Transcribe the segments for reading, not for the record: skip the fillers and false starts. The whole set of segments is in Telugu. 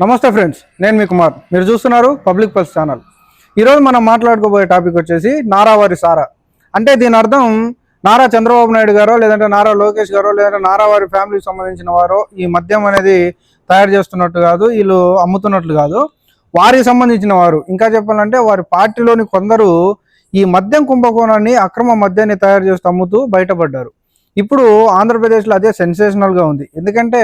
నమస్తే ఫ్రెండ్స్, నేను మీ కుమార్. మీరు చూస్తున్నారు పబ్లిక్ పల్స్ ఛానల్. ఈరోజు మనం మాట్లాడుకోబోయే టాపిక్ వచ్చేసి నారావారి సారా. అంటే దీని అర్థం నారా చంద్రబాబు నాయుడు గారో, లేదంటే నారా లోకేష్ గారో, లేదంటే నారావారి ఫ్యామిలీకి సంబంధించిన వారో ఈ మద్యం అనేది తయారు చేస్తున్నట్టు కాదు, వీళ్ళు అమ్ముతున్నట్లు కాదు. వారికి సంబంధించిన వారు, ఇంకా చెప్పాలంటే వారి పార్టీలోని కొందరు ఈ మద్యం కుంభకోణాన్ని, అక్రమ మద్యాన్ని తయారు చేస్తూ అమ్ముతూ బయటపడ్డారు. ఇప్పుడు ఆంధ్రప్రదేశ్లో అదే సెన్సేషనల్గా ఉంది. ఎందుకంటే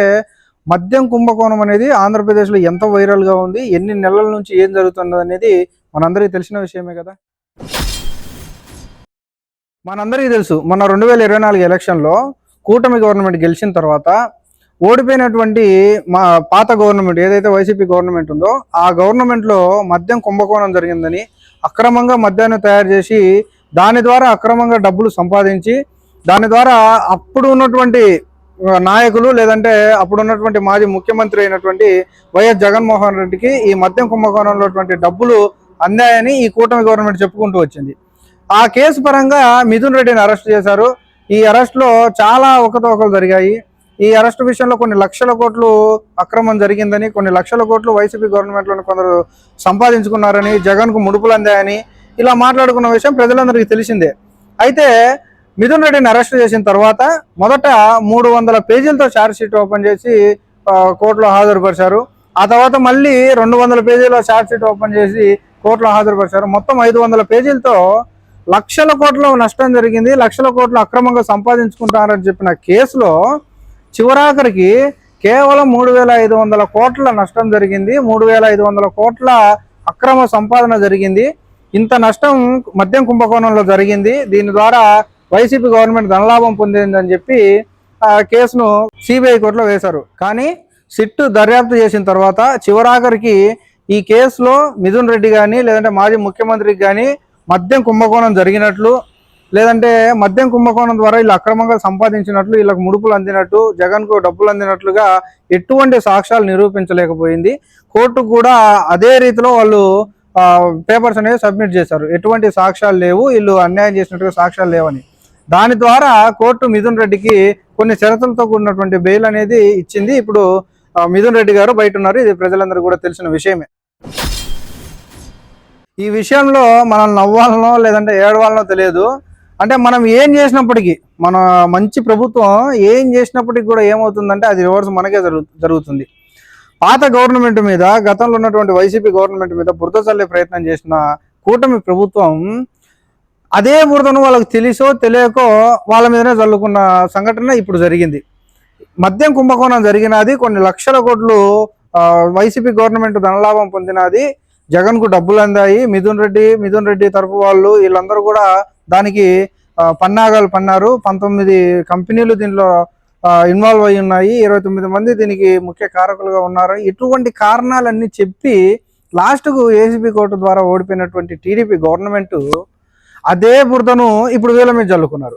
మద్యం కుంభకోణం అనేది ఆంధ్రప్రదేశ్లో ఎంత వైరల్గా ఉంది, ఎన్ని నెలల నుంచి ఏం జరుగుతున్నది అనేది మనందరికీ తెలిసిన విషయమే కదా. మనందరికీ తెలుసు, మొన్న 2024 ఎలక్షన్లో కూటమి గవర్నమెంట్ గెలిచిన తర్వాత ఓడిపోయినటువంటి మా పాత గవర్నమెంట్ ఏదైతే వైసీపీ గవర్నమెంట్ ఉందో ఆ గవర్నమెంట్లో మద్యం కుంభకోణం జరిగిందని, అక్రమంగా మద్యాన్ని తయారు చేసి దాని ద్వారా అక్రమంగా డబ్బులు సంపాదించి దాని ద్వారా అప్పుడు ఉన్నటువంటి నాయకులు, లేదంటే అప్పుడు ఉన్నటువంటి మాజీ ముఖ్యమంత్రి అయినటువంటి వైఎస్ జగన్మోహన్ రెడ్డికి ఈ మద్యం కుంభకోణంలో డబ్బులు అందాయని ఈ కూటమి గవర్నమెంట్ చెప్పుకుంటూ వచ్చింది. ఆ కేసు పరంగా మిథున్ రెడ్డిని అరెస్ట్ చేశారు. ఈ అరెస్ట్లో చాలా ఒకతోకలు జరిగాయి. ఈ అరెస్టు విషయంలో కొన్ని లక్షల కోట్లు అక్రమం జరిగిందని, కొన్ని లక్షల కోట్లు వైసీపీ గవర్నమెంట్లోని కొందరు సంపాదించుకున్నారని, జగన్కు ముడుపులు అందాయని ఇలా మాట్లాడుకున్న విషయం ప్రజలందరికీ తెలిసిందే. అయితే మిథున్ రెడ్డిని అరెస్ట్ చేసిన తర్వాత మొదట 300 పేజీలతో ఛార్జ్ షీట్ ఓపెన్ చేసి కోర్టులో హాజరుపరిచారు. ఆ తర్వాత మళ్ళీ 200 పేజీల ఛార్జ్ షీట్ ఓపెన్ చేసి కోర్టులో హాజరుపరిచారు. మొత్తం 500 పేజీలతో లక్షల కోట్ల నష్టం జరిగింది, లక్షల కోట్లు అక్రమంగా సంపాదించుకుంటారని చెప్పిన కేసులో చివరాఖరికి కేవలం 3,500 కోట్ల నష్టం జరిగింది, 3,500 కోట్ల అక్రమ సంపాదన జరిగింది. ఇంత నష్టం మద్యం కుంభకోణంలో జరిగింది. దీని ద్వారా వైసీపీ గవర్నమెంట్ ధనలాభం పొందిందని చెప్పి ఆ కేసును సిబిఐ కోర్టులో వేశారు. కానీ సిట్టు దర్యాప్తు చేసిన తర్వాత చివరాఖరికి ఈ కేసులో మిథున్ రెడ్డి కానీ, లేదంటే మాజీ ముఖ్యమంత్రికి కానీ మద్యం కుంభకోణం జరిగినట్లు, లేదంటే మద్యం కుంభకోణం ద్వారా వీళ్ళు అక్రమంగా సంపాదించినట్లు, వీళ్ళకు ముడుపులు అందినట్టు, జగన్కు డబ్బులు అందినట్లుగా ఎటువంటి సాక్ష్యాలు నిరూపించలేకపోయింది. కోర్టు కూడా అదే రీతిలో వాళ్ళు పేపర్స్ అనేవి సబ్మిట్ చేశారు. ఎటువంటి సాక్ష్యాలు లేవు, వీళ్ళు అన్యాయం చేసినట్టుగా సాక్ష్యాలు లేవని. దాని ద్వారా కోర్టు మిథున్ రెడ్డికి కొన్ని షరతులతో కూడినటువంటి బెయిల్ అనేది ఇచ్చింది. ఇప్పుడు మిథున్ రెడ్డి గారు బయట ఉన్నారు. ఇది ప్రజలందరూ కూడా తెలిసిన విషయమే. ఈ విషయంలో మనం నవ్వాలనో లేదంటే ఏడవాలనో తెలియదు. అంటే మనం ఏం చేసినప్పటికీ, మన మంచి ప్రభుత్వం ఏం చేసినప్పటికీ కూడా ఏమవుతుందంటే అది రివర్స్ మనకే జరుగుతుంది. పాత గవర్నమెంట్ మీద, గతంలో ఉన్నటువంటి వైసీపీ గవర్నమెంట్ మీద బురద చల్లే ప్రయత్నం చేసిన కూటమి ప్రభుత్వం అదే బురదను వాళ్ళకి తెలిసో తెలియకో వాళ్ళ మీదనే చల్లుకున్న సంఘటన ఇప్పుడు జరిగింది. మద్యం కుంభకోణం జరిగినది, కొన్ని లక్షల కోట్లు వైసీపీ గవర్నమెంట్ ధనలాభం పొందినది, జగన్కు డబ్బులు అందాయి. మిథున్ రెడ్డి తరపు వాళ్ళు వీళ్ళందరూ కూడా దానికి పన్నాగాలు పన్నారు. 19 కంపెనీలు దీనిలో ఇన్వాల్వ్ అయి ఉన్నాయి. 29 మంది దీనికి ముఖ్య కారకులుగా ఉన్నారు. ఇటువంటి కారణాలన్నీ చెప్పి లాస్ట్కు ఏసీబీ కోర్టు ద్వారా ఓడిపోయినటువంటి టీడీపీ గవర్నమెంట్ అదే బురదను ఇప్పుడు వీళ్ళ మీద చల్లుకున్నారు.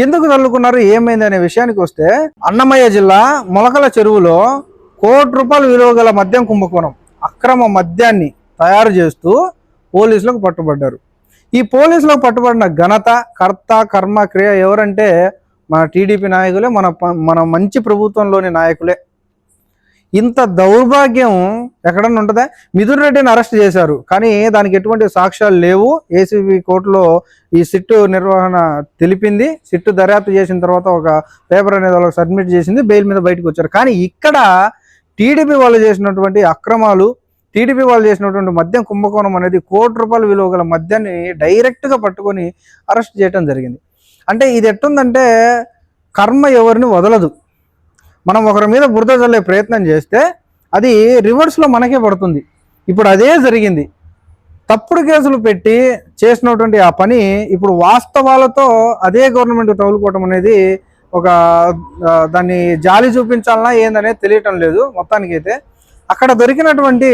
ఎందుకు చల్లుకున్నారు, ఏమైంది అనే విషయానికి వస్తే, అన్నమయ్య జిల్లా మొలకల చెరువులో ₹1 విలువ గల మద్యం కుంభకోణం, అక్రమ మద్యాన్ని తయారు చేస్తూ పోలీసులకు పట్టుబడ్డారు. ఈ పోలీసులకు పట్టుబడిన ఘనత, కర్త, కర్మ, క్రియ ఎవరంటే మన టీడీపీ నాయకులే, మన మంచి ప్రభుత్వంలోని నాయకులే. ఇంత దౌర్భాగ్యం ఎక్కడన్నా ఉంటుందా? మిథున్ రెడ్డిని అరెస్ట్ చేశారు, కానీ దానికి ఎటువంటి సాక్ష్యాలు లేవు. ఏసీబీ కోర్టులో ఈ సిట్టు నిర్వహణ తెలిపింది. సిట్టు దర్యాప్తు చేసిన తర్వాత ఒక పేపర్ అనేది వాళ్ళకి సబ్మిట్ చేసింది, బెయిల్ మీద బయటకు వచ్చారు. కానీ ఇక్కడ టీడీపీ వాళ్ళు చేసినటువంటి అక్రమాలు, టీడీపీ వాళ్ళు చేసినటువంటి మద్యం కుంభకోణం అనేది ₹1 విలువ గల మద్యాన్ని డైరెక్ట్గా పట్టుకొని అరెస్ట్ చేయడం జరిగింది. అంటే ఇది ఎట్టుందంటే కర్మ ఎవరిని వదలదు. మనం ఒకరి మీద బురద చల్లే ప్రయత్నం చేస్తే అది రివర్స్లో మనకే పడుతుంది. ఇప్పుడు అదే జరిగింది. తప్పుడు కేసులు పెట్టి చేసినటువంటి ఆ పని ఇప్పుడు వాస్తవాలతో అదే గవర్నమెంట్ తగులుకోవటం అనేది ఒక దాన్ని జాలి చూపించాలన్నా ఏందనేది తెలియటం లేదు. మొత్తానికైతే అక్కడ దొరికినటువంటి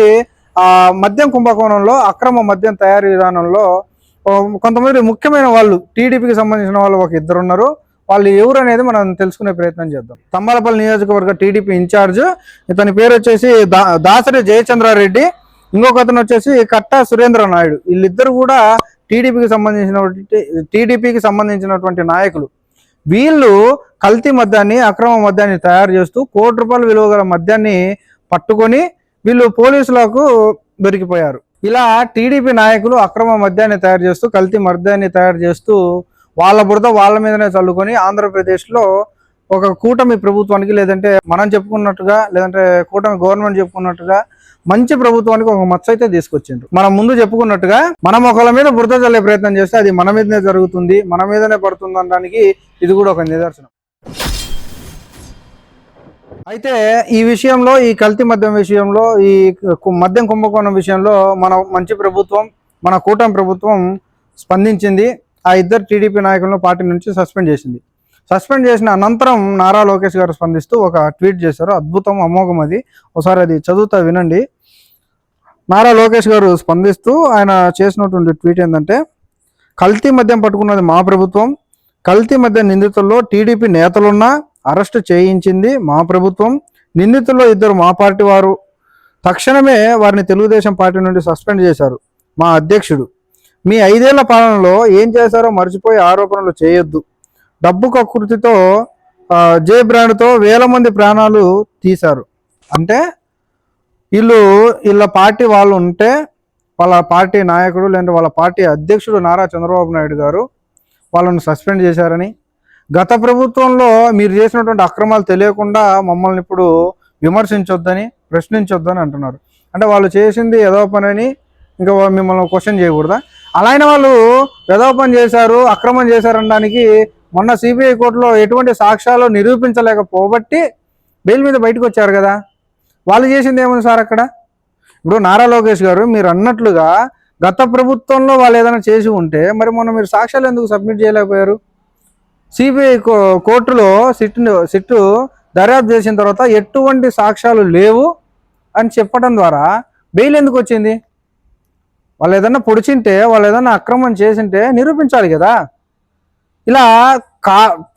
మద్యం కుంభకోణంలో, అక్రమ మద్యం తయారీ విధానంలో కొంతమంది ముఖ్యమైన వాళ్ళు, టీడీపీకి సంబంధించిన వాళ్ళు ఒక 2 ఉన్నారు. వాళ్ళు ఎవరు అనేది మనం తెలుసుకునే ప్రయత్నం చేద్దాం. తంబాలపల్లి నియోజకవర్గ టీడీపీ ఇన్ఛార్జ్, ఇతని పేరు వచ్చేసి దాసరి జయచంద్రారెడ్డి, ఇంకొక అతను వచ్చేసి కట్టా సురేంద్ర నాయుడు. వీళ్ళిద్దరు కూడా టీడీపీకి సంబంధించినటువంటి నాయకులు. వీళ్ళు కల్తీ మద్యాన్ని, అక్రమ మద్యాన్ని తయారు చేస్తూ ₹1 విలువ గల మద్యాన్ని పట్టుకొని వీళ్ళు పోలీసులకు దొరికిపోయారు. ఇలా టీడీపీ నాయకులు అక్రమ మద్యాన్ని తయారు చేస్తూ, కల్తీ మద్యాన్ని తయారు చేస్తూ వాళ్ళ బురద వాళ్ళ మీదనే చల్లుకొని ఆంధ్రప్రదేశ్లో ఒక కూటమి ప్రభుత్వానికి, లేదంటే మనం చెప్పుకున్నట్టుగా, లేదంటే కూటమి గవర్నమెంట్ చెప్పుకున్నట్టుగా మంచి ప్రభుత్వానికి ఒక మచ్చ అయితే తీసుకొచ్చిండ్రు. మనం ముందు చెప్పుకున్నట్టుగా మనం ఒకళ్ళ మీద బురద చల్లే ప్రయత్నం చేస్తే అది మన మీదనే జరుగుతుంది, మన మీదనే పడుతుంది అనడానికి ఇది కూడా ఒక నిదర్శనం. అయితే ఈ విషయంలో, ఈ కల్తీ మద్యం విషయంలో, ఈ మద్యం కుంభకోణం విషయంలో మన మంచి ప్రభుత్వం, మన కూటమి ప్రభుత్వం స్పందించింది. ఆ ఇద్దరు టీడీపీ నాయకులను పార్టీ నుంచి సస్పెండ్ చేసింది. సస్పెండ్ చేసిన అనంతరం నారా లోకేష్ గారు స్పందిస్తూ ఒక ట్వీట్ చేశారు. అద్భుతం, అమోఘం. అది ఒకసారి అది చదువుతా వినండి. నారా లోకేష్ గారు స్పందిస్తూ ఆయన చేసినటువంటి ట్వీట్ ఏంటంటే, కల్తీ మద్యం పట్టుకున్నది మా ప్రభుత్వం, కల్తీ మద్యం నిందితుల్లో టీడీపీ నేతలున్నా అరెస్టు చేయించింది మా ప్రభుత్వం, నిందితుల్లో ఇద్దరు మా పార్టీ వారు, తక్షణమే వారిని తెలుగుదేశం పార్టీ నుండి సస్పెండ్ చేశారు మా అధ్యక్షుడు. మీ 5 ఏళ్ల పాలనలో ఏం చేశారో మర్చిపోయి ఆరోపణలు చేయొద్దు. డబ్బు కకృతితో జే బ్రాండ్తో వేల మంది ప్రాణాలు తీశారు. అంటే వీళ్ళ పార్టీ వాళ్ళు ఉంటే, వాళ్ళ పార్టీ నాయకుడు లేదంటే వాళ్ళ పార్టీ అధ్యక్షుడు నారా చంద్రబాబు నాయుడు గారు వాళ్ళను సస్పెండ్ చేశారని, గత ప్రభుత్వంలో మీరు చేసినటువంటి అక్రమాలు తెలియకుండా మమ్మల్ని ఇప్పుడు విమర్శించొద్దని, ప్రశ్నించొద్దని అంటున్నారు. అంటే వాళ్ళు చేసింది ఏదో పని అని ఇంకా మిమ్మల్ని క్వశ్చన్ చేయకూడదా? అలా అయిన వాళ్ళు ఏదో పని చేశారు, అక్రమం చేశారనడానికి మొన్న సిబిఐ కోర్టులో ఎటువంటి సాక్ష్యాలు నిరూపించలేకపోబట్టి బెయిల్ మీద బయటకు వచ్చారు కదా. వాళ్ళు చేసింది ఏముంది సార్ అక్కడ? ఇప్పుడు నారా లోకేష్ గారు మీరు అన్నట్లుగా గత ప్రభుత్వంలో వాళ్ళు ఏదైనా చేసి ఉంటే మరి మొన్న మీరు సాక్ష్యాలు ఎందుకు సబ్మిట్ చేయలేకపోయారు? సిబిఐ కోర్టులో సిట్టు దర్యాప్తు చేసిన తర్వాత ఎటువంటి సాక్ష్యాలు లేవు అని చెప్పడం ద్వారా బెయిల్ ఎందుకు వచ్చింది? వాళ్ళు ఏదన్నా పొడిచింటే, వాళ్ళు ఏదన్నా అక్రమం చేసింటే నిరూపించాలి కదా. ఇలా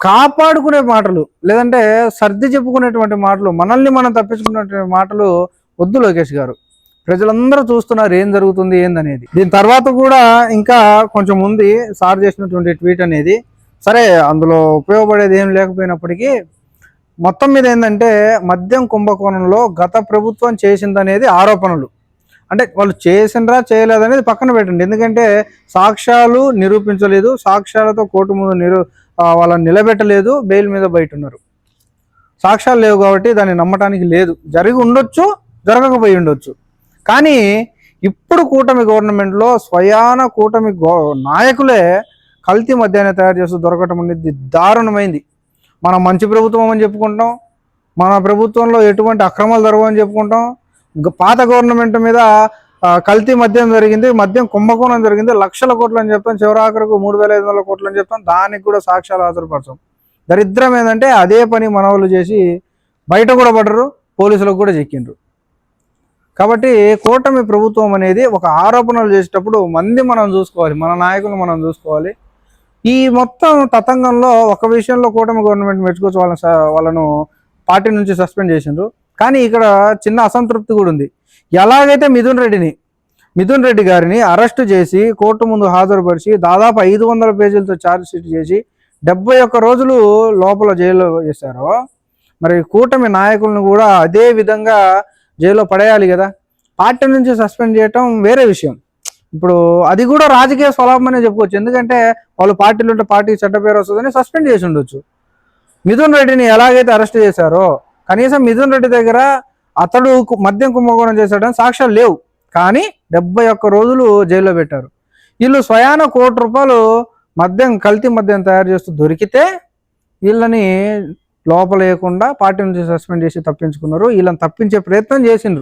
కాపాడుకునే మాటలు, లేదంటే సర్ది చెప్పుకునేటువంటి మాటలు, మనల్ని మనం తప్పించుకునేటువంటి మాటలు వద్దు లోకేష్ గారు. ప్రజలందరూ చూస్తున్నారు ఏం జరుగుతుంది ఏందనేది. దీని తర్వాత కూడా ఇంకా కొంచెం ఉంది సార్ చేసినటువంటి ట్వీట్ అనేది. సరే, అందులో ఉపయోగపడేది ఏం లేకపోయినప్పటికీ మొత్తం మీద ఏంటంటే, మద్యం కుంభకోణంలో గత ప్రభుత్వం చేసిందనేది ఆరోపణలు. అంటే వాళ్ళు చేసినరా చేయలేదనేది పక్కన పెట్టండి. ఎందుకంటే సాక్ష్యాలు నిరూపించలేదు, సాక్ష్యాలతో కోర్టు ముందు వాళ్ళని నిలబెట్టలేదు, బెయిల్ మీద బయట ఉన్నారు. సాక్ష్యాలు లేవు కాబట్టి దాన్ని నమ్మటానికి లేదు. జరిగి ఉండొచ్చు, జరగకపోయి ఉండొచ్చు. కానీ ఇప్పుడు కూటమి గవర్నమెంట్లో స్వయాన కూటమి నాయకులే కల్తీ మద్యాన్ని తయారు చేస్తూ దొరకటం అనేది దారుణమైంది. మనం మంచి ప్రభుత్వం అని చెప్పుకుంటాం, మన ప్రభుత్వంలో ఎటువంటి అక్రమాలు జరగవని చెప్పుకుంటాం. పాత గవర్నమెంట్ మీద కల్తీ మద్యం జరిగింది, మద్యం కుంభకోణం జరిగింది, లక్షల కోట్లు అని చెప్తాం, చివరాఖరకు 3,500 కోట్లు అని చెప్తాం. దానికి కూడా సాక్ష్యాలు హాజరుపరచాం. దరిద్రం ఏంటంటే అదే పని మన వాళ్ళు చేసి బయట కూడా పడరు, పోలీసులకు కూడా చెక్కిండ్రు. కాబట్టి కూటమి ప్రభుత్వం అనేది ఒక ఆరోపణలు చేసేటప్పుడు మనం చూసుకోవాలి, మన నాయకులు మనం చూసుకోవాలి. ఈ మొత్తం తతంగంలో ఒక విషయంలో కూటమి గవర్నమెంట్ మెచ్చుకోవచ్చు, వాళ్ళను పార్టీ నుంచి సస్పెండ్ చేసిండ్రు. కానీ ఇక్కడ చిన్న అసంతృప్తి కూడా ఉంది. ఎలాగైతే మిథున్ రెడ్డి గారిని అరెస్టు చేసి కోర్టు ముందు హాజరుపరిచి దాదాపు 500 పేజీలతో ఛార్జ్ షీట్ చేసి 71 రోజులు లోపల జైల్లో చేశారో, మరి కూటమి నాయకులను కూడా అదే విధంగా జైల్లో పడేయాలి కదా. పార్టీ నుంచి సస్పెండ్ చేయటం వేరే విషయం. ఇప్పుడు అది కూడా రాజకీయ స్వలాభమనే చెప్పుకోవచ్చు. ఎందుకంటే వాళ్ళు పార్టీలు ఉంటే పార్టీకి చెడ్డ పేరు వస్తుందని సస్పెండ్ చేసి ఉండొచ్చు. మిథున్ రెడ్డిని ఎలాగైతే అరెస్ట్ చేశారో, కనీసం మిథున్ రెడ్డి దగ్గర అతడు మద్యం కుంభకోణం చేశాడని సాక్ష్యాలు లేవు, కానీ 71 రోజులు జైల్లో పెట్టారు. వీళ్ళు స్వయాన ₹1 కల్తీ మద్యం తయారు చేస్తూ దొరికితే వీళ్ళని లోపలేయకుండా పార్టీ నుంచి సస్పెండ్ చేసి తప్పించుకున్నారు. వీళ్ళని తప్పించే ప్రయత్నం చేసిండ్రు.